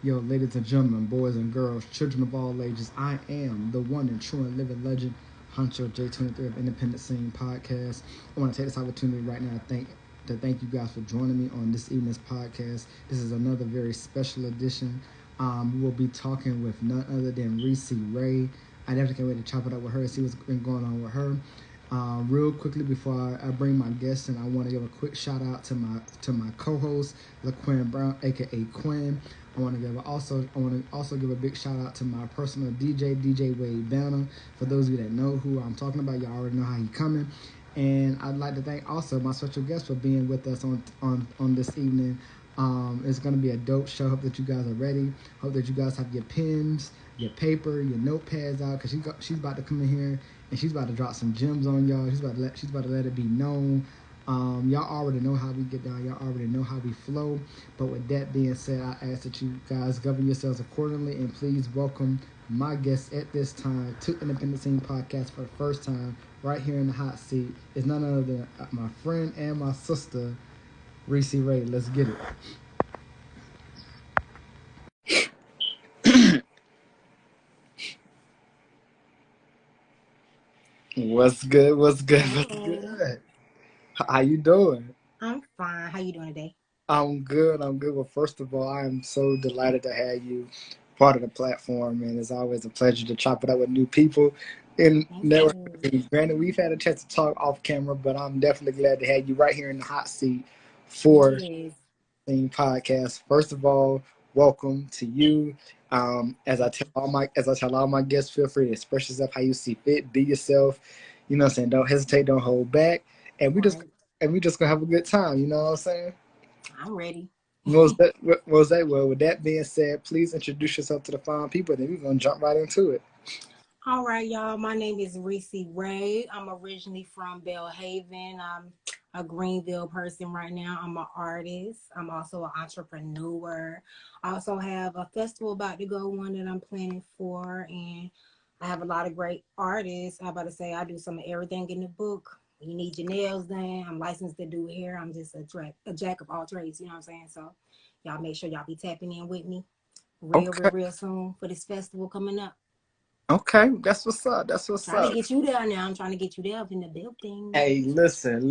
Yo, ladies and gentlemen, boys and girls, children of all ages, I am the one and true and living legend, Huncho J23 of Independent Scene Podcast. I want to take this opportunity right now to thank you guys for joining me on this evening's podcast. This is another very special edition. We will be talking with none other than ReeceRae. I definitely can't wait to chop it up with her and see what's been going on with her. Real quickly before I bring my guest in, I want to give a quick shout out to my co-host LaQuinn Brown, aka Quinn. I want to also give a big shout out to my personal DJ Wade Banner. For those of you that know who I'm talking about, y'all already know how he coming. And I'd like to thank also my special guest for being with us on this evening. It's going to be a dope show. Hope that you guys are ready. Hope that you guys have your pens, your paper, your notepads out, because she's about to come in here and she's about to drop some gems on y'all. She's about to let it be known. Y'all already know how we get down. Y'all already know how we flow. But with that being said, I ask that you guys govern yourselves accordingly and please welcome my guest at this time to Independent Scene Podcast for the first time right here in the hot seat is none other than my friend and my sister, ReeceRae. Let's get it. What's good? What's good? What's good? How you doing? I'm fine. How you doing today? I'm good. I'm good. Well, first of all, I am so delighted to have you part of the platform, and it's always a pleasure to chop it up with new people. And Thank never, you. granted, we've had a chance to talk off camera, but I'm definitely glad to have you right here in the hot seat for Yes. the podcast. First of all, welcome to you. As I tell all my guests, feel free to express yourself how you see fit, be yourself. You know what I'm saying? Don't hesitate, don't hold back, and Right. we just gonna have a good time. You know what I'm saying? I'm ready. Well, with that being said, please introduce yourself to the fine people, then we're going to jump right into it. All right, y'all. My name is ReeceRae. I'm originally from Belhaven. I'm a Greenville person right now. I'm an artist. I'm also an entrepreneur. I also have a festival about to go one that I'm planning for, and I have a lot of great artists. I'm about to say I do some of everything in the book. You need your nails done. I'm licensed to do hair. I'm just a jack of all trades. You know what I'm saying? So y'all make sure y'all be tapping in with me Okay. real soon for this festival coming up. Okay. That's what's up. That's what's Trying to up. get you there now. I'm trying to get you there up in the building. Hey, listen.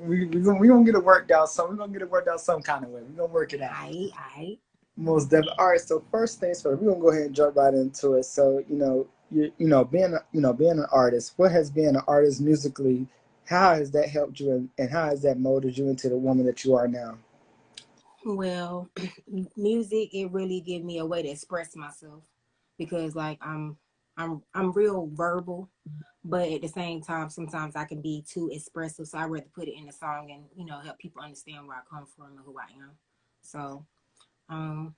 We gonna get it worked out. We're gonna get it worked out some kind of way. We're gonna work it out. Aight. Most definitely. All right. So first things first, we're gonna go ahead and jump right into it. So being an artist. What has being an artist musically? How has that helped you, and how has that molded you into the woman that you are now? Well, music, it really give me a way to express myself because like I'm real verbal, but at the same time sometimes I can be too expressive. So I rather put it in a song and, help people understand where I come from and who I am. So um,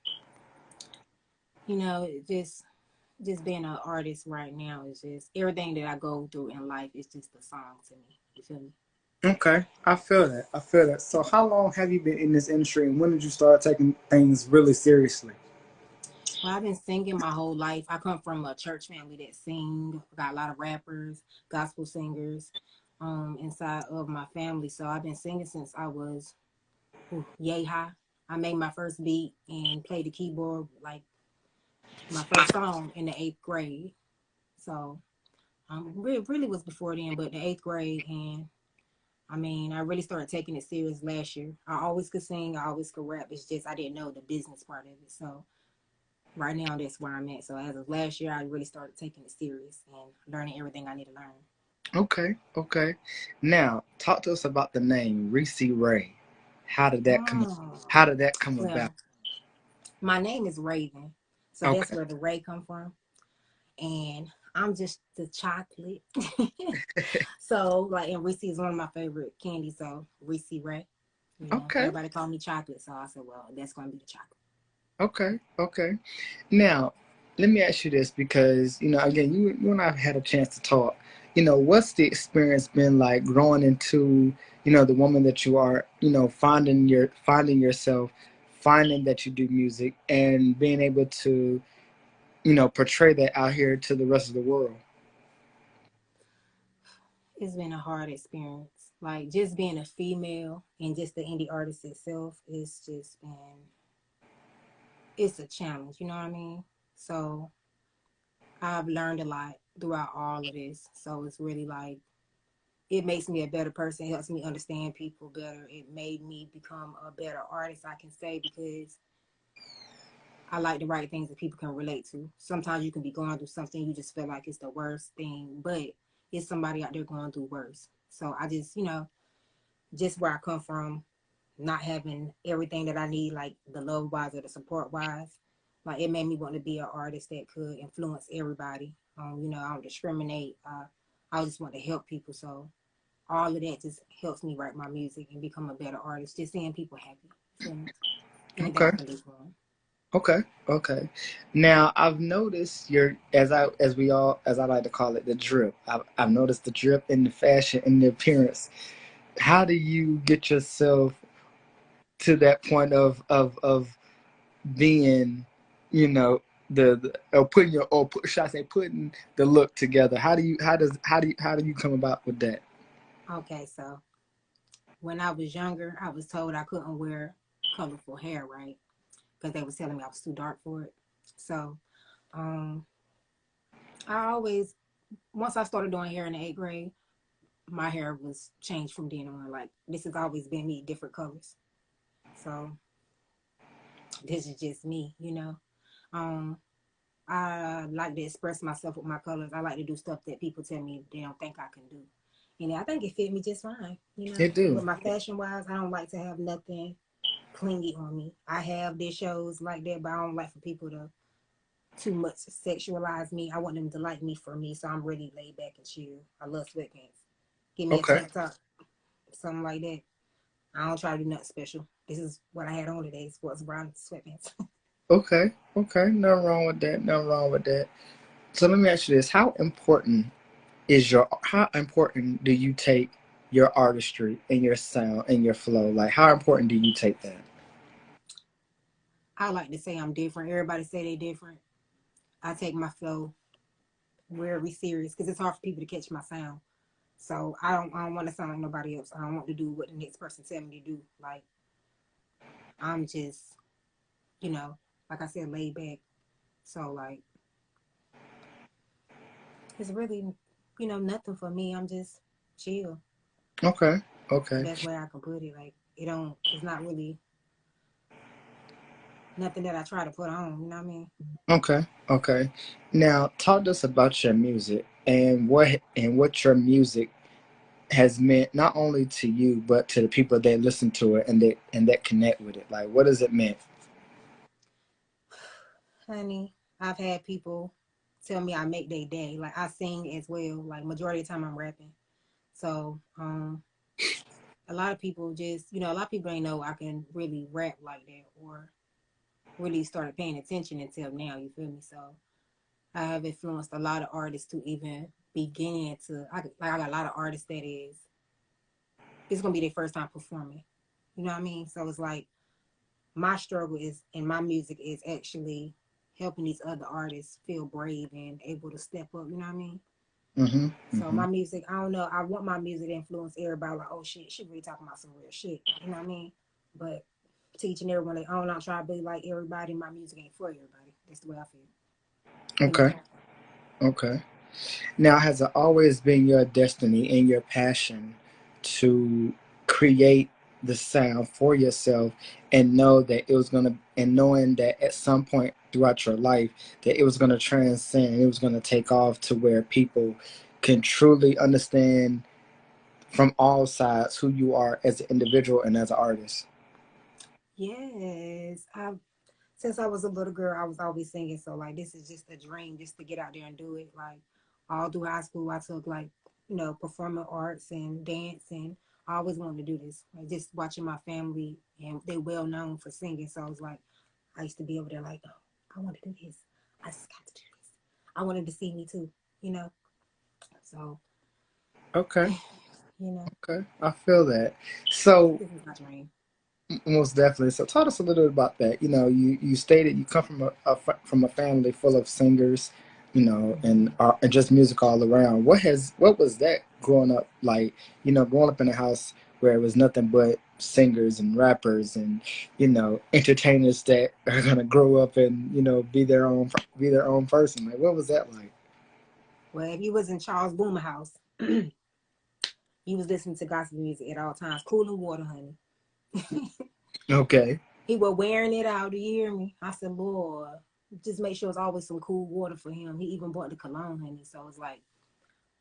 just being an artist right now is just everything that I go through in life is just a song to me. You feel me? Okay, I feel that. I feel that. So, how long have you been in this industry, and when did you start taking things really seriously? Well, I've been singing my whole life. I come from a church family that sing. Got a lot of rappers, gospel singers, inside of my family. So I've been singing since I was yay high. I made my first beat and played the keyboard like my first song in the 8th grade. So really was before then, but the 8th grade, and I mean, I really started taking it serious last year. I always could sing, I always could rap. It's just I didn't know the business part of it. So right now that's where I'm at. So as of last year, I really started taking it serious and learning everything I need to learn. Okay, okay. Now, talk to us about the name ReeceRae. How did that come? Oh, How did that come about? well, my name is Raven, so that's Okay, where the Ray come from, and I'm just the chocolate. So like, and Reese is one of my favorite candies. So ReeceRae, okay, everybody call me chocolate. So I said, well, that's gonna be the chocolate. okay, okay. Now, let me ask you this because again, you and I have had a chance to talk. What's the experience been like growing into the woman that you are? Finding yourself, finding that you do music, and being able to portray that out here to the rest of the world. It's been a hard experience. Like just being a female and just the indie artist itself, it's a challenge, you know what I mean? So I've learned a lot throughout all of this. So it's really like, it makes me a better person. It helps me understand people better. It made me become a better artist, I can say, because I like to write things that people can relate to. Sometimes you can be going through something, you just feel like it's the worst thing, but it's somebody out there going through worse. So I just, just where I come from, not having everything that I need, like the love wise or the support wise, like it made me want to be an artist that could influence everybody. I don't discriminate. I just want to help people. So all of that just helps me write my music and become a better artist. Just seeing people happy. Feel me? Anything Okay. I can do for them. Okay. Okay. Now I've noticed your as I like to call it, the drip. I've noticed the drip in the fashion and the appearance. How do you get yourself to that point of being, you know, the or putting your or put, should I say putting the look together? How do you come about with that? Okay, so when I was younger, I was told I couldn't wear colorful hair, right? Because they was telling me I was too dark for it. So um, I always, once I started doing hair in the eighth grade, my hair was changed from then on. Like this has always been me, different colors. So this is just me. Um, I like to express myself with my colors. I like to do stuff that people tell me they don't think I can do. And I think it fit me just fine. It do. With my fashion wise, I don't like to have nothing clingy on me. I have their shows like that, but I don't like for people to too much sexualize me. I want them to like me for me, so I'm really laid back and chill. I love sweatpants. Give me a Okay. tank top, something like that. I don't try to do nothing special. This is what I had on today, sports bra and sweatpants. Okay. Okay. Nothing wrong with that. Nothing wrong with that. So let me ask you this: how important do you take your artistry and your sound and your flow? Like, how important do you take that? I like to say I'm different. Everybody say they different. I take my flow very serious because it's hard for people to catch my sound. So I don't want to sound like nobody else. I don't want to do what the next person tell me to do. Like I'm just, you know, like I said, laid back. So like it's really, nothing for me. I'm just chill. Okay. Okay. Best way I can put it. Like it's not really nothing that I try to put on, you know what I mean? Okay. Okay. Now, talk to us about your music and what your music has meant not only to you but to the people that listen to it and that connect with it. Like, what does it mean? Honey, I've had people tell me I make their day. Like I sing as well. Like majority of the time I'm rapping. So, a lot of people just, a lot of people ain't know I can really rap like that or really started paying attention until now, you feel me? So I have influenced a lot of artists to even begin to, I got a lot of artists that is, it's going to be their first time performing. You know what I mean? So it's like my struggle is, and my music is actually helping these other artists feel brave and able to step up, you know what I mean? Mm-hmm. So Mm-hmm. my music, I don't know. I want my music to influence everybody. Like, oh shit, she really talking about some real shit. You know what I mean? But teaching everyone, like, I'm not trying to be like everybody. My music ain't for everybody. That's the way I feel. You know? Okay. Okay. Now, has it always been your destiny and your passion to create the sound for yourself and know that it was gonna and knowing that at some point throughout your life that it was gonna transcend, it was gonna take off to where people can truly understand from all sides who you are as an individual and as an artist? Yes. Since I was a little girl, I was always singing. So like, this is just a dream, just to get out there and do it. Like all through high school, I took like, performing arts and dance, and I always wanted to do this. Like just watching my family, and they well known for singing. So I was like, I used to be over there like, oh, I want to do this. I just got to do this. I wanted to see me too, you know. So, Okay. you know, Okay. I feel that. So this is my dream. most definitely. So, tell us a little bit about that. You stated you come from from a family full of singers, Mm-hmm. and just music all around. What was that growing up like? Growing up in a house where it was nothing but singers and rappers and entertainers that are gonna grow up and be their own person. Like, what was that like? Well, if you was in Charles Boomer house, you was listening to gospel music at all times. Cooling water, honey. Okay. He was wearing it out. Do you hear me? I said, Lord, just make sure it's always some cool water for him. He even bought the cologne, honey. So it's like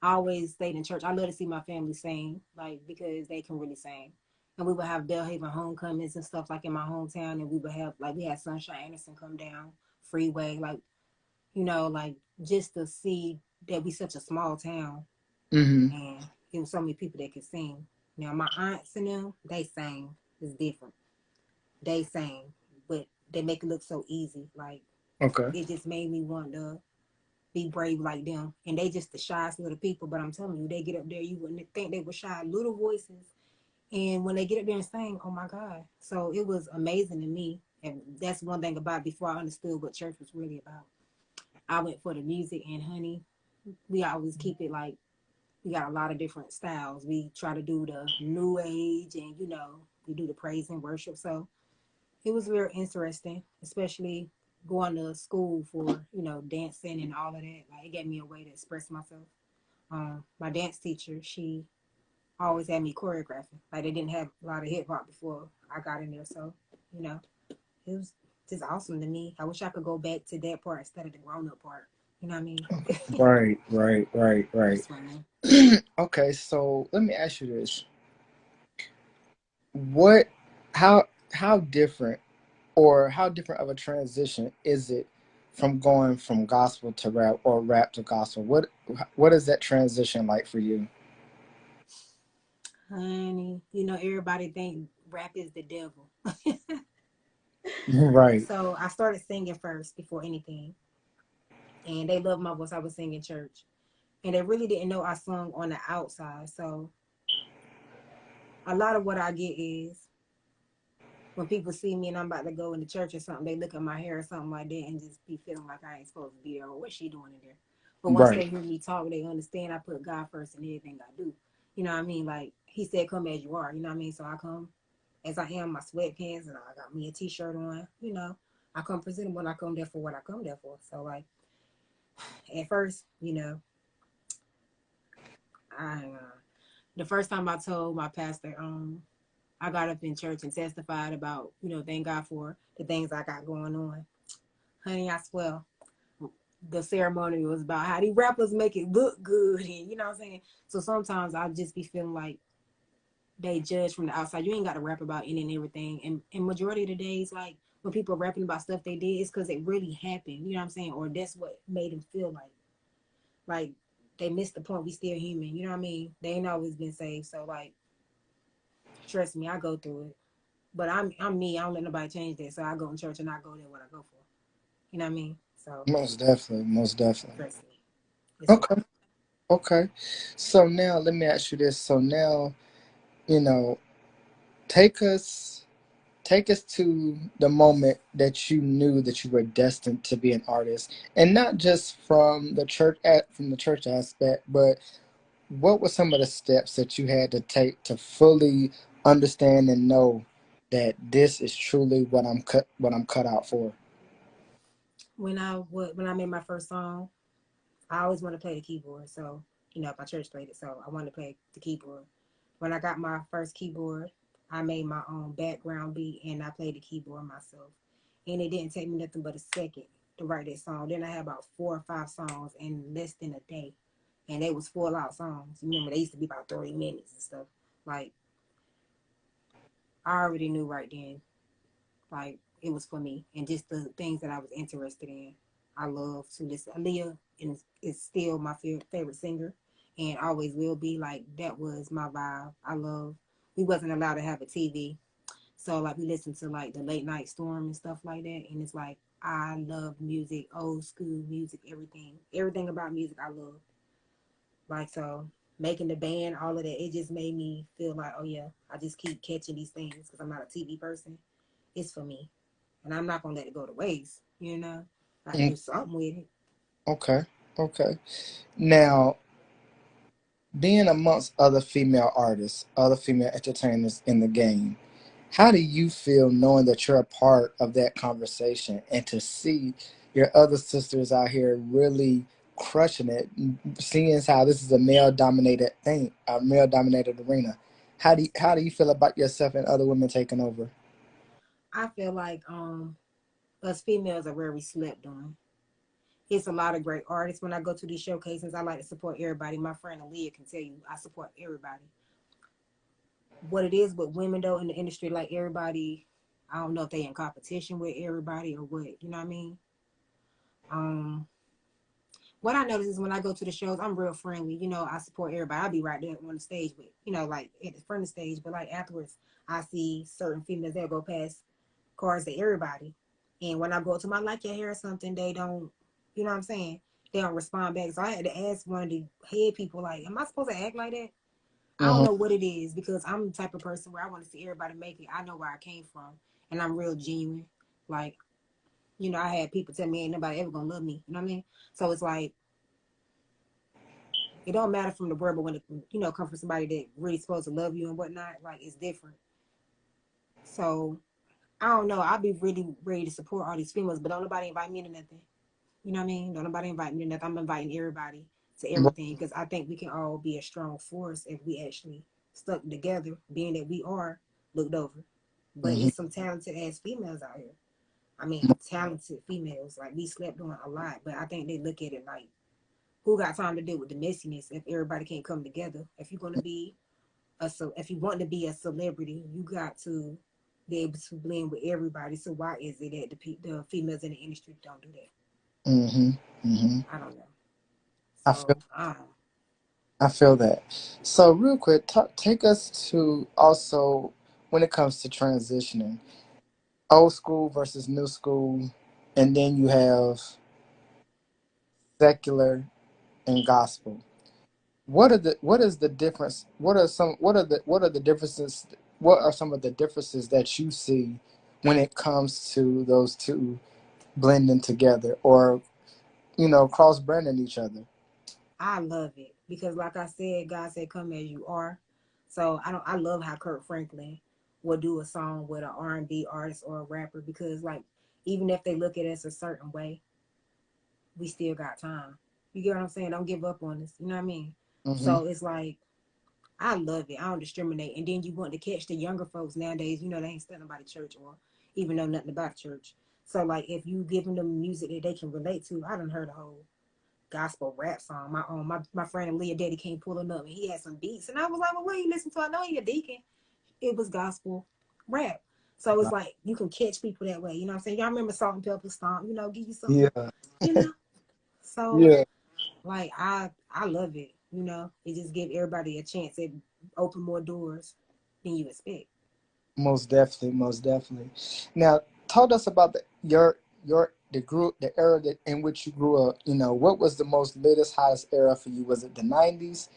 I always stayed in church. I love to see my family sing, like because they can really sing. And we would have Bellhaven homecomings and stuff like in my hometown, and we would have like we had Sunshine Anderson come down, Freeway, like like just to see that we such a small town, Mm-hmm. and it was so many people that could sing. Now my aunts and them, they sang. It's different. They sang, but they make it look so easy. Like Okay. it just made me want to be brave like them. And they just the shyest little people. But I'm telling you, they get up there, you wouldn't think they were shy, little voices. And when they get up there and sing, oh my God. So it was amazing to me. And that's one thing about it before I understood what church was really about. I went for the music, and honey, we always keep it like we got a lot of different styles. We try to do the new age, and we do the praise and worship. So it was very interesting, especially going to school for dancing and all of that. Like it gave me a way to express myself. My dance teacher, she always had me choreographing. Like they didn't have a lot of hip hop before I got in there, so you know it was just awesome to me. I wish I could go back to that part instead of the grown up part. You know what I mean? Right, right, right, It right. was funny. Okay, so let me ask you this: what, how different, or how different of a transition is it from going from gospel to rap or rap to gospel? What is that transition like for you? Honey, everybody think rap is the devil. Right, So I started singing first before anything, and they loved my voice. I was singing church, and they really didn't know I sung on the outside. So a lot of what I get is when people see me and I'm about to go into church or something, they look at my hair or something like that and just be feeling like I ain't supposed to be there or what she doing in there. But once right, they hear me talk, they understand I put God first in everything I do. You know what I mean? Like he said, come as you are. You know what I mean? So I come as I am, my sweatpants, and I got me a t-shirt on. I come presentable. I come there for what I come there for. So like at first, I the first time I told my pastor, I got up in church and testified about, thank God for the things I got going on. Honey, I swear, the ceremony was about how these rappers make it look good, and you know what I'm saying. So sometimes I just be feeling like they judge from the outside. You ain't got to rap about any and everything. And majority of the days, like when people are rapping about stuff they did, it's because it really happened. You know what I'm saying? Or that's what made them feel like they missed the point. We still human. You know what I mean? They ain't always been saved. So like, trust me, I go through it. But I'm me. I don't let nobody change that. So I go in church and I go there what I go for. You know what I mean? So most definitely, most definitely. trust me, it's worth Okay, okay. So now let me ask you this. So now, you know, take us take us to the moment that you knew that you were destined to be an artist, and not just from the church aspect, but what were some of the steps that you had to take to fully understand and know that this is truly what I'm cut out for? when I made my first song, I always want to play the keyboard. So, my church played it, so I wanted to play the keyboard. When I got my first keyboard, I made my own background beat and I played the keyboard myself. And it didn't take me nothing but a second to write that song. Then I had about 4 or 5 songs in less than a day. And they was full out songs. Remember, they used to be about 30 minutes and stuff. Like, I already knew right then, like, it was for me. And just the things that I was interested in. I love to listen. Aaliyah is still my favorite singer and always will be. Like, that was my vibe. We wasn't allowed to have a TV. So, like, we listened to, like, the Late Night Storm and stuff like that. And it's like, I love music, old school music, everything. Everything about music I love. Like, so making the band, all of that, it just made me feel like, oh yeah, I just keep catching these things because I'm not a TV person. It's for me, and I'm not gonna let it go to waste. I can Mm, do something with it. okay, okay. Now, being amongst other female artists, other female entertainers in the game, How do you feel knowing that you're a part of that conversation and to see your other sisters out here really crushing it, seeing as how this is a male dominated thing, a male dominated arena? How do you feel about yourself and other women taking over? I feel like us females are very slept on. It's a lot of great artists. When I go to these showcases, I like to support everybody. My friend Aaliyah can tell you I support everybody. What it is with women though in the industry, like everybody, I don't know if they in competition with everybody or what, you know what I mean? Um, what I notice is when I go to the shows, I'm real friendly. You know, I support everybody. I'll be right there on the stage, but you know, like at the front of the stage, but like afterwards, I see certain females that go past cars to everybody. And when I go to my like your hair or something, they don't, you know what I'm saying? They don't respond back. So I had to ask one of the head people, like, am I supposed to act like that? I don't Hmm. know what it is because I'm the type of person where I want to see everybody make it. I know where I came from and I'm real genuine. Like, you know, I had people tell me ain't nobody ever gonna love me. You know what I mean? So it's like it don't matter from the word, but when it come from somebody that really supposed to love you and whatnot, like it's different. So I don't know. I'll be really ready to support all these females, but don't nobody invite me to nothing. You know what I mean? Don't nobody invite me to nothing. I'm inviting everybody to everything because I think we can all be a strong force if we actually stuck together, being that we are looked over. But Hmm. it's some talented ass females out here. I mean, talented females. Like we slept on a lot, but I think they look at it like, who got time to deal with the messiness if everybody can't come together? If you're gonna be if you want to be a celebrity, you got to be able to blend with everybody. So why is it that the females in the industry don't do that? Hmm. Hmm. I don't know. I feel So I don't know. I feel that. So real quick, take us to also when it comes to transitioning, old school versus new school, and then you have secular and gospel. What is the difference? What are the differences? What are some of the differences that you see when it comes to those two blending together or cross branding each other? I love it because, like I said, God said, "Come as you are." So I don't. I love how Kurt Franklin will do a song with an R&B artist or a rapper because, like, even if they look at us a certain way, we still got time. You get what I'm saying? Don't give up on us. You know what I mean? Hmm. So it's like I love it. I don't discriminate. And then you want to catch the younger folks nowadays. You know they ain't studying about the church or even know nothing about church. So like if you giving them music that they can relate to, I done heard a whole gospel rap song. My friend Leah Daddy came pulling up and he had some beats and I was like, well, what are you listening to? I know you're a deacon. It was gospel rap. So it's like you can catch people that way. You know what I'm saying? Y'all remember Salt and Pepper Stomp? You know, give you something. Yeah, You know. So yeah, like I love it. You know, it just give everybody a chance. It open more doors than you expect. most definitely, most definitely. Now, talk to us about the group, the era in which you grew up. What was the most latest, hottest era for you? Was it the '90s?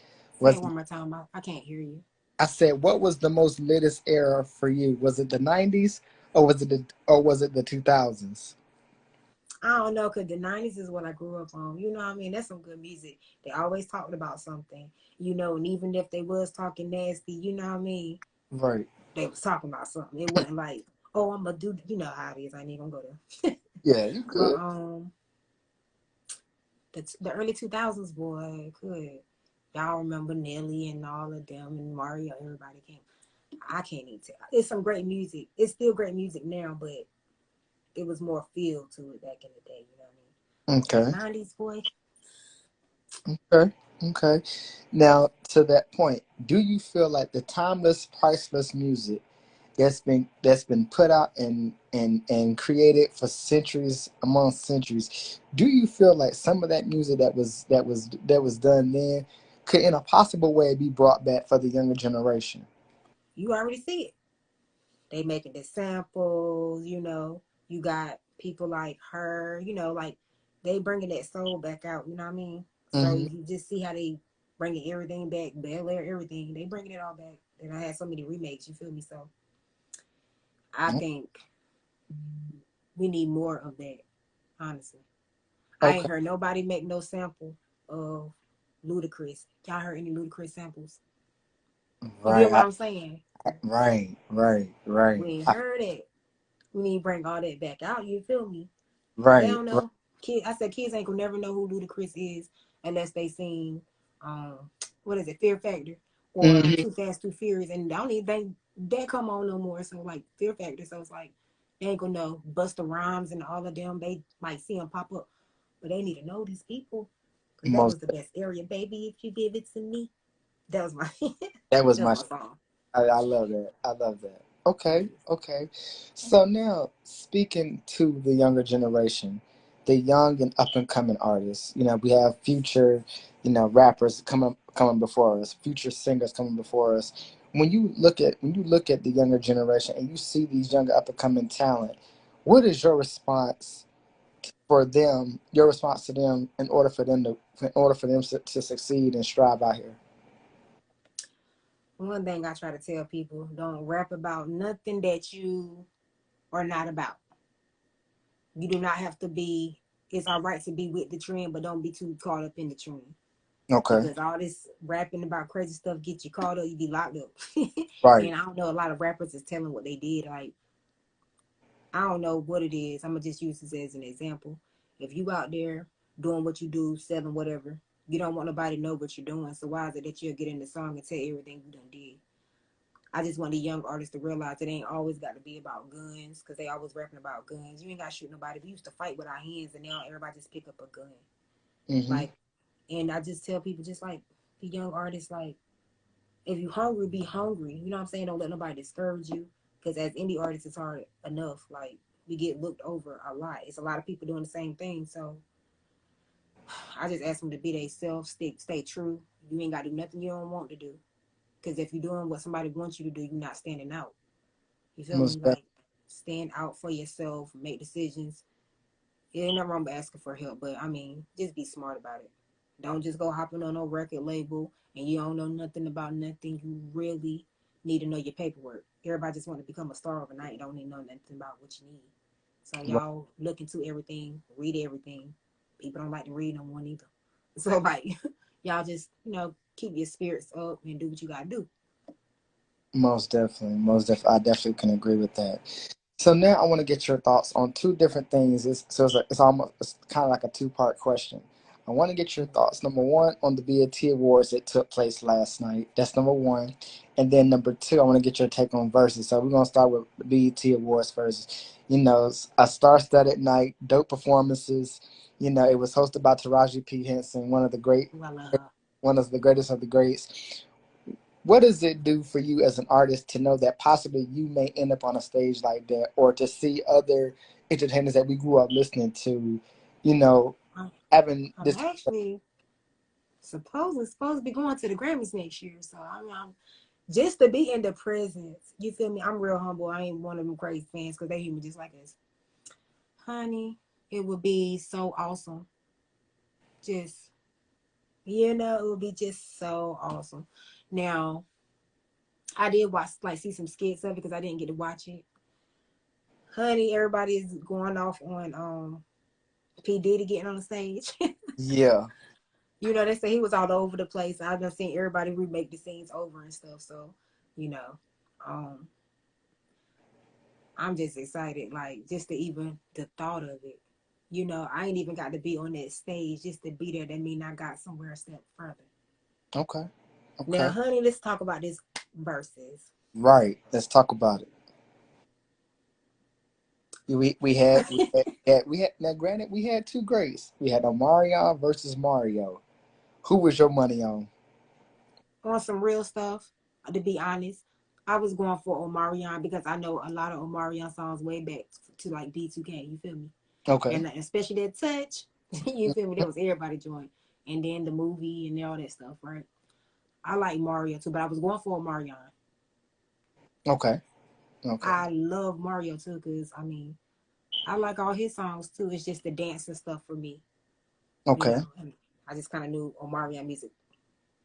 Say it Was one more time. I can't hear you. I said, what was the most latest era for you? Was it the '90s or was it the 2000s? I don't know, cause the '90s is what I grew up on. You know what I mean? That's some good music. They always talked about something, you know, and even if they was talking nasty, you know what I mean? Right. They was talking about something. It wasn't like, oh, I'm gonna do. You know how it is. I ain't even gonna go there. Yeah, you But could. the early 2000s, boy, could y'all remember Nelly and all of them and Mario? Everybody came. I can't even tell. It's some great music. It's still great music now, but it was more feel to it back in the day. You know what I mean? But Okay. that '90s, boy, Okay. Okay. Now, to that point, do you feel like the timeless, priceless music that's been put out and created for centuries among centuries, do you feel like some of that music that was done then could, in a possible way, be brought back for the younger generation? you already see it. They making the samples, you know. You got people like her, you know, like they bringing that soul back out. You know what I mean? So Hmm. you just see how they bringing everything back, Bel Air, everything. They bringing it all back. And I had so many remakes. You feel me? So I think we need more of that. Honestly, I ain't Okay. heard nobody make no sample of Ludacris. Y'all heard any Ludacris samples? You get what Right. I'm saying? Right, right, right, We ain't heard it. We need to bring all that back out. You feel me? They right, don't right. know. I said kids ain't gonna never know who Ludacris is unless they seen um what is it, Fear Factor or Hmm. Too Fast Too Furious, and I don't even think that come on no more. So like Fear Factor, so it's like they ain't gonna know Busta Rhymes and all of them. They might see them pop up, but they need to know these people because that Most was the best area, baby. If you give it to me, that was my that was that was my. my song. I love that. I love that. Okay, okay. So now, speaking to the younger generation, the young and up and coming artists, we have future, rappers coming before us, future singers coming before us. When you look at the younger generation and you see these younger up and coming talent, what is your response for them? Your response to them in order for them to succeed and strive out here. One thing I try to tell people: don't rap about nothing that you are not about. You do not have to be. It's all right to be with the trend, but don't be too caught up in the trend Okay. because all this rapping about crazy stuff get you caught up. You be locked up. Right. And I don't know. A lot of rappers is telling what they did. Like I don't know what it is. I'm gonna just use this as an example. If you out there doing what you do, selling whatever, you don't want nobody to know what you're doing. So why is it that you'll get in the song and tell everything you done did? I just want the young artists to realize it ain't always got to be about guns because they always rapping about guns. You ain't got to shoot nobody. We used to fight with our hands, and now everybody just pick up a gun. Mm-hmm. Like, and I just tell people, just like the young artists, like, if you hungry, be hungry. You know what I'm saying? Don't let nobody discourage you because as indie artists, it's hard enough. Like, we get looked over a lot. It's a lot of people doing the same thing. So I just ask them to be themselves, stay true. You ain't got to do nothing you don't want to do. Because if you're doing what somebody wants you to do, you're not standing out. You feel Most me? Like stand out for yourself, make decisions. It ain't nothing wrong with asking for help, but I mean, just be smart about it. Don't just go hopping on no record label and you don't know nothing about nothing. You really need to know your paperwork. Everybody just want to become a star overnight. Don't need to know nothing about what you need. So definitely. y'all look into everything, read everything. People don't like to read no more either. So like y'all just, keep your spirits up and do what you gotta do. Most definitely. Most definitely. I definitely can agree with that. So now I want to get your thoughts on two different things. It's kind of like a two-part question. I want to get your thoughts. Number one, on the BET Awards that took place last night. That's number one. And then number two, I want to get your take on verses. So we're gonna start with the BET Awards first. A star-studded night, dope performances. It was hosted by Taraji P. Henson, Ooh, I love her. one of the greatest of the greats. What does it do for you as an artist to know that possibly you may end up on a stage like that, or to see other entertainers that we grew up listening to, you know, I'm, having I'm this? actually supposed to be going to the Grammys next year. So I'm just to be in the presence. You feel me? I'm real humble. I ain't one of them crazy fans because they hear me just like this. Honey, it would be so awesome. Just it would be just so awesome. Now, I did watch like see some skits of it because I didn't get to watch it. Honey, everybody is going off on P Diddy getting on the stage. Yeah, They say he was all over the place. I've been seeing everybody remake the scenes over and stuff. So, you know, um, I'm just excited, like just to even the thought of it. I ain't even got to be on that stage just to be there. That mean I got somewhere a step further. okay, Now, okay, honey, let's talk about this verses. right. Let's talk about it. We had now. Granted, we had two greats. We had Omarion versus Mario. Who was your money on? On some real stuff, to be honest, I was going for Omarion because I know a lot of Omarion songs way back to like B2K. You feel me? Okay, And especially that touch. You feel me? That was everybody joined. And then the movie and all that stuff, right? I like Mario too, but I was going for Omarion. okay, okay, I love Mario too, because I mean, I like all his songs too. It's just the dance and stuff for me, okay. And I just kind of knew Omarion music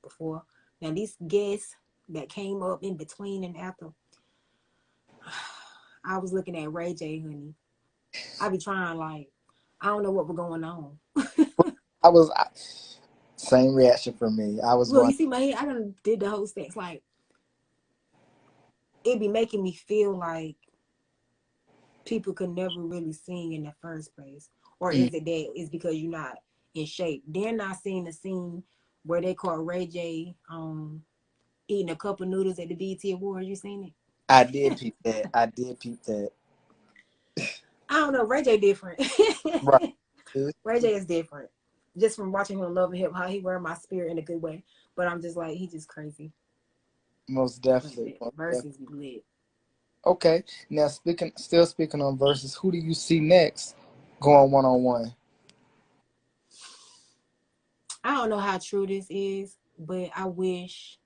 before. Now these guests that came up in between and after, I was looking at Ray J, honey. I be trying like, I don't know what was going on. I, same reaction for me. I was Look, going. you see my head. I done did the whole steps like it be making me feel like people could never really sing in the first place. Or Mm. is it that it's because you're not in shape? Then I seen the scene where they caught Ray J eating a cup of noodles at the BET Awards. You seen it? I did peep that. I did peep that. I don't know. Ray J different. Right. Ray J is different. Just from watching him Love and Hip, how he wear my spirit in a good way. But I'm just like, he just crazy. Most But definitely. the Most verses definitely. be lit. Okay. Now still speaking on verses, who do you see next going 1-on-1? I don't know how true this is, but I wish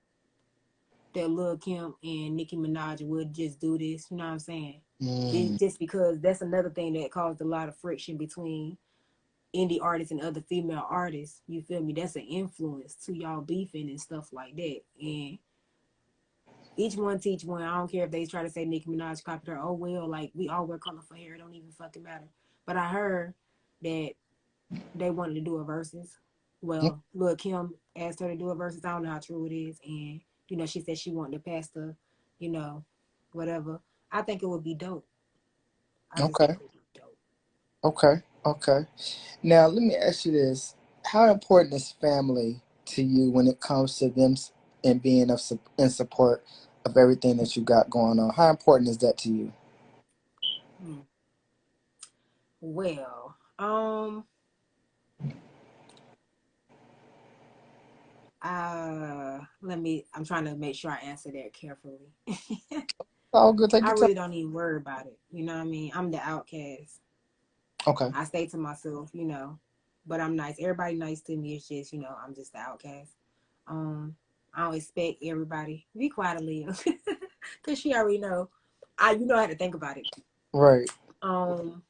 that Lil Kim and Nicki Minaj would just do this. You know what I'm saying? Mm. Just because that's another thing that caused a lot of friction between indie artists and other female artists. You feel me? That's an influence to y'all beefing and stuff like that. And each one teach one. I don't care if they try to say Nicki Minaj copied her. Oh well, like we all wear colorful hair. It don't even fucking matter. But I heard that they wanted to do a versus. Well, Lil Kim asked her to do a versus. I don't know how true it is, and she said she wanted to pass the, you know, whatever. I think it would be dope. I just think Okay. it would be dope. Okay. Okay. Now let me ask you this: how important is family to you when it comes to them and being in support of everything that you got going on? How important is that to you? Hmm. Well, I'm trying to make sure I answer that carefully. Oh, good. Take I your time. really don't even worry about it. You know what I mean? I'm the outcast. Okay. I stay to myself, but I'm nice. Everybody nice to me. It's just, I'm just the outcast. Um, I don't expect everybody. Be quiet, Aaliyah. Cause she already know. You know how to think about it. Right. Um,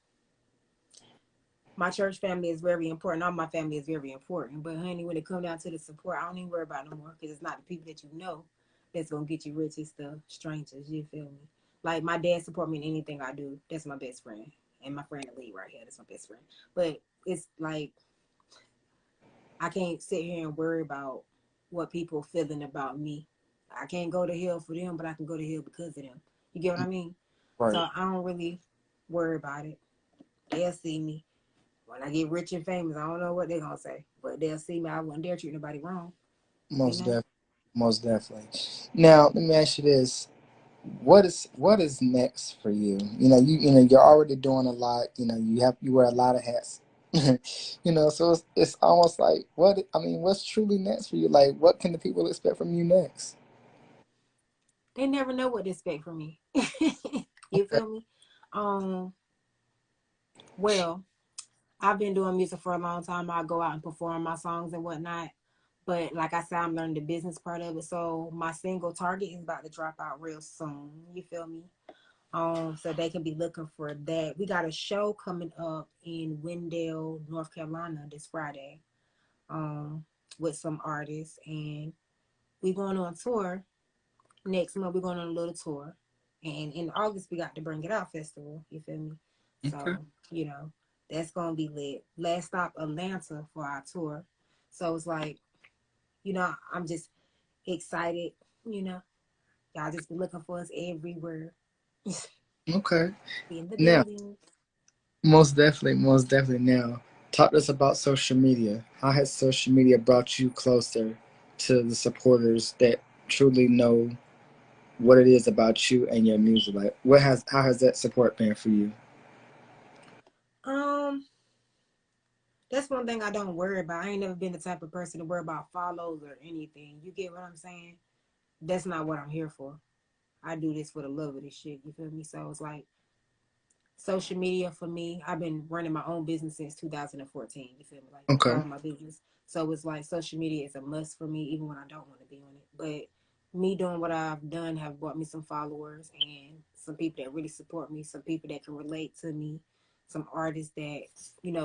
my church family is very important. All my family is very important. But honey, when it comes down to the support, I don't even worry about no more. Cause it's not the people that you know that's gonna get you rich. It's the strangers. You feel me? Like my dad support me in anything I do. That's my best friend. And my friend Lee right here. That's my best friend. But it's like I can't sit here and worry about what people feeling about me. I can't go to hell for them, but I can go to hell because of them. You get what I mean? So Right. I don't really worry about it. They'll see me. When I get rich and famous, I don't know what they're gonna say. But they'll see me. I wouldn't dare treat nobody wrong. You Most know? definitely. Most definitely. Now, let me ask you this: what is next for you? You're already doing a lot. You wear a lot of hats. So it's almost like what's truly next for you? Like, what can the people expect from you next? They never know what to expect from me. You Okay. feel me? Um, well, I've been doing music for a long time. I go out and perform my songs and whatnot. But like I said, I'm learning the business part of it. So my single Target is about to drop out real soon. You feel me? So they can be looking for that. We got a show coming up in Wendell, North Carolina this Friday, with some artists, and we going on tour next month. We're going on a little tour, and in August we got the Bring It Out Festival. You feel me? Okay. So that's gonna be lit. Last stop Atlanta for our tour. So it's like I'm just excited. You know, y'all just be looking for us everywhere. Okay. Be in the Now, building. most definitely, most definitely. Now, talk to us about social media. How has social media brought you closer to the supporters that truly know what it is about you and your music? Like, how has that support been for you? Um, that's one thing I don't worry about. I ain't never been the type of person to worry about follows or anything. You get what I'm saying? That's not what I'm here for. I do this for the love of this shit. You feel me? So it's like social media for me. I've been running my own business since 2014. You feel me? Like Okay. growing my business. So it's like social media is a must for me, even when I don't want to be on it. But me doing what I've done have brought me some followers and some people that really support me, some people that can relate to me, some artists that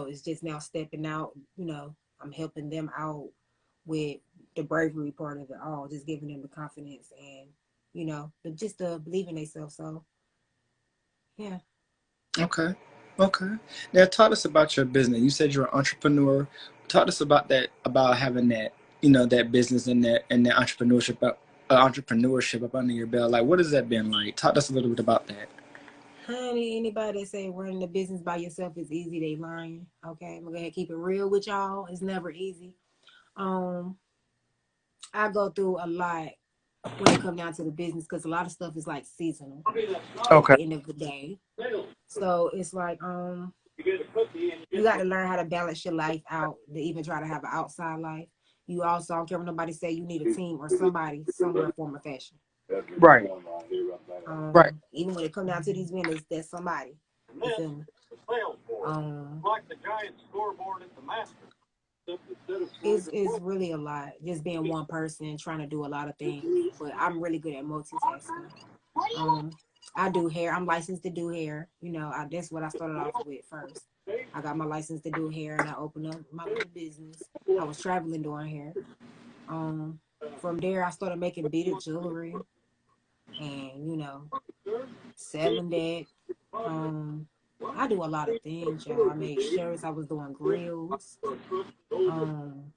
is just now stepping out. I'm helping them out with the bravery part of it all, just giving them the confidence and just the believe in themselves. So yeah. Okay. Okay. Now, talk to us about your business. You said you're an entrepreneur. Talk to us about that, about having that, that business and that entrepreneurship. entrepreneurship up under your belt? Like, what has that been like? Talk to us a little bit about that. Honey, anybody that say running the business by yourself is easy, they lying. Okay, I'm gonna go ahead and keep it real with y'all. It's never easy. Um, I go through a lot when it comes down to the business because a lot of stuff is like seasonal at Okay. the end of the day. So it's like you got to learn how to balance your life out to even try to have an outside life. You also, I don't care what nobody say, you need a team or somebody somewhere, form of fashion. Right. Right. Even when it comes down to these winners, there's somebody. You feel me? It's really a lot. Just being one person trying to do a lot of things. But I'm really good at multitasking. I do hair. I'm licensed to do hair. You know, that's what I started off with first. I got my license to do hair, and I opened up my little business. I was traveling doing hair. From there, I started making beaded jewelry, and selling that. I do a lot of things, y'all. I made shirts. I was doing grills. Um,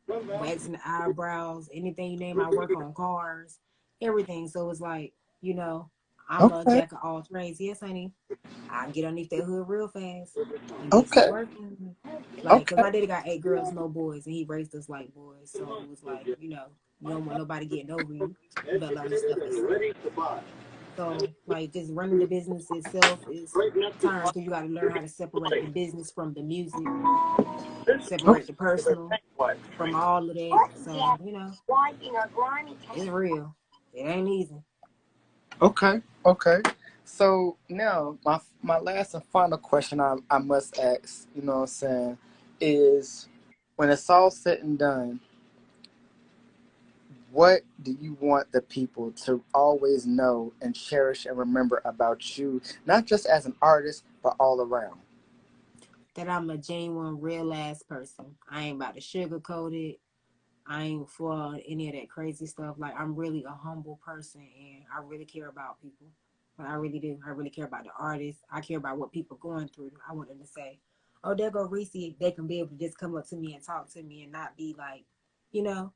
Waxing the eyebrows, anything you name, I work on cars, everything. So it's like, I'm a Okay. jack of all trades. Yes, honey. I can get underneath that hood real fast and get to Okay. working. Like, because Okay. my daddy got 8 girls, no boys, and he raised us like boys. So it was like, you don't want nobody getting over you. You better learn this stuff yourself. So, like, just running the business itself is time because you got to learn how to separate the business from the music, separate the personal from all of that. So, it's real. It ain't easy. Okay. Okay. So now my last and final question I must ask, you know what I'm saying, is when it's all said and done, what do you want the people to always know and cherish and remember about you, not just as an artist, but all around? That I'm a genuine, real ass person. I ain't about to sugarcoat it. I ain't for any of that crazy stuff. Like, I'm really a humble person and I really care about people. Like, I really do. I really care about the artists. I care about what people going through. I want them to say, oh, there go Reece. They can be able to just come up to me and talk to me and not be like, you know,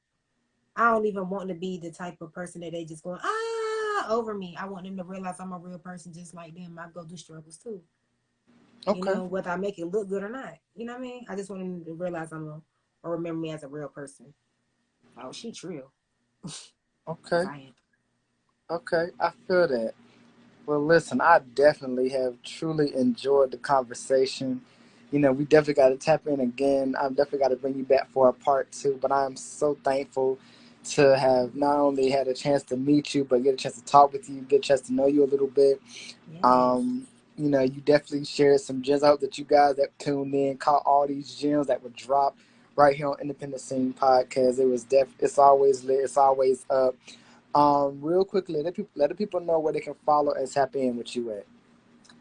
I don't even want to be the type of person that they just going, over me. I want them to realize I'm a real person just like them. I go through struggles too. Okay. Whether I make it look good or not. You know what I mean? I just want them to realize or remember me as a real person. Oh, she true. Okay. Because I am. Okay. I feel that. Well, listen, I definitely have truly enjoyed the conversation. You know, we definitely got to tap in again. I've definitely got to bring you back for a part two, but I'm so thankful to have not only had a chance to meet you, but get a chance to talk with you, get a chance to know you a little bit. Yes. Um, you know, you definitely shared some gems. I hope that you guys that tuned in caught all these gems that were dropped right here on Independent Scene Podcast. It's always lit, it's always up. Real quickly, let the people know where they can follow and tap in with you at.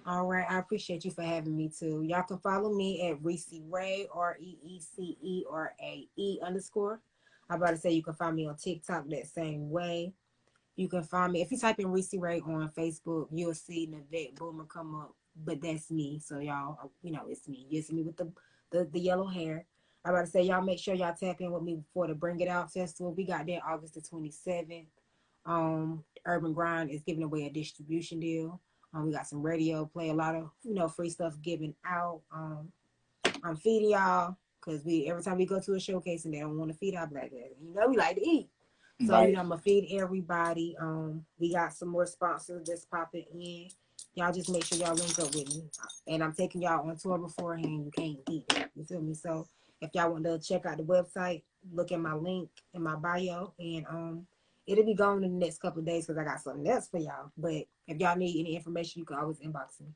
All right. I appreciate you for having me too. Y'all can follow me at ReeceRae, ReeceRae_. I'm about to say you can find me on TikTok that same way. You can find me if you type in ReeceRae on Facebook, you'll see Navette Boomer come up. But that's me. So y'all, it's me. You see me with the yellow hair. I'm about to say y'all make sure y'all tap in with me before the Bring It Out Festival. We got that August the 27th. Urban Grind is giving away a distribution deal. We got some radio play, a lot of free stuff given out. I'm feeding y'all because we every time we go to a showcase and they don't want to feed our black guys. We like to eat. So Right. I'm gonna feed everybody. We got some more sponsors that's popping in. Y'all just make sure y'all link up with me. And I'm taking y'all on tour beforehand. You can't beat that. You feel me? So if y'all want to check out the website, look at my link in my bio, and it'll be gone in the next couple of days because I got something else for y'all. But if y'all need any information, you can always inbox me.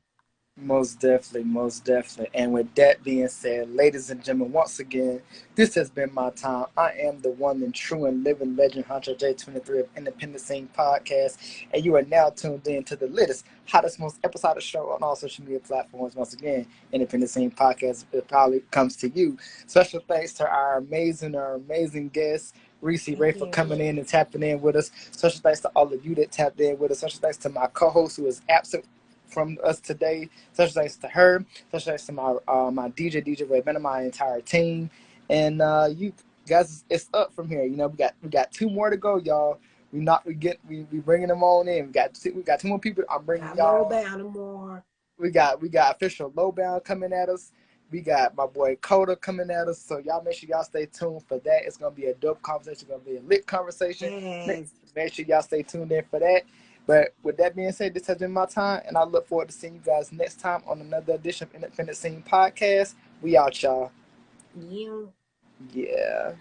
Most definitely, most definitely. And with that being said, ladies and gentlemen, once again, this has been my time. I am the one and true and living legend, Hunter J23 of Independent Scene Podcast, and you are now tuned in to the latest, hottest, most episodic show on all social media platforms. Once again, Independent Scene Podcast, it probably comes to you. Special thanks to our amazing guest, ReeceRae, Thank for you. coming in and tapping in with us. Special thanks to all of you that tapped in with us. Special thanks to my co-host who is absent from us today. Special thanks to her. Special thanks to my DJ Ray and my entire team. And you guys, it's up from here. You know, we got 2 more to go, y'all. We bringing them on in. We got 2 more people. I'm bringing y'all. More. We got official Lowbound coming at us. We got my boy Coda coming at us. So y'all make sure y'all stay tuned for that. It's gonna be a dope conversation. It's gonna be a lit conversation. Yes. Make sure y'all stay tuned in for that. But with that being said, this has been my time, and I look forward to seeing you guys next time on another edition of Independent Scene Podcast. We out, y'all. You. Yeah.